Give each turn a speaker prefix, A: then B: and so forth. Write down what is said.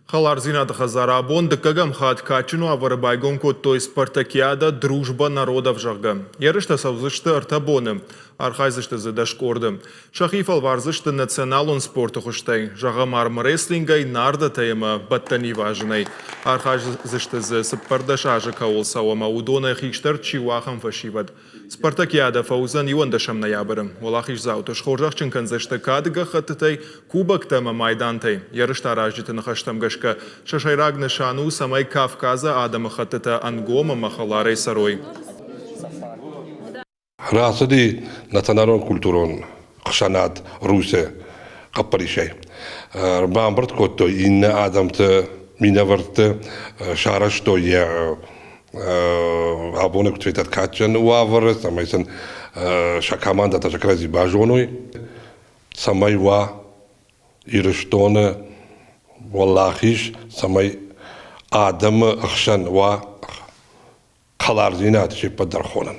A: Халарзина Хазарабон, Декагам Хат Качину, Аварабайгон Коттой Спартакиада, Дружба народов Жага. Ярышта Саузышты Артабоны, Архайзышты Задашкорды. Шахифал Варзышты Националон спорта Хуштай, Жагамарм рестлингай Нарда Тайма Баттани важной. Архайзышты Саппардашажа Каул Сауама Удона Хиштар Чиуахам Фашивад. Спартакиада Фаузан Юандашам Ноябрь. Валахиш Зауташ Хоржахчин Канзашты Кадга Хаттай, Кубок Тама Майдантай. Ярышта Ражиты Нахаштам Шашайраг Нешану, самай Кавказа, Адама Хатета Ангома, Махаларей Сарой.
B: Расади национальный культурон, Хшанат, Русе, Капаришей. Бамбарт Котто, Инна Адамте, Минаверте, Шарашто, я Абонек Цветат Качен, Уаварес, самайсан Шакаманда, Тажакрази Бажоной, самай Ва, Ирештоне, والله سمای آدم اخشن و خالارزینات شی پدر خونن.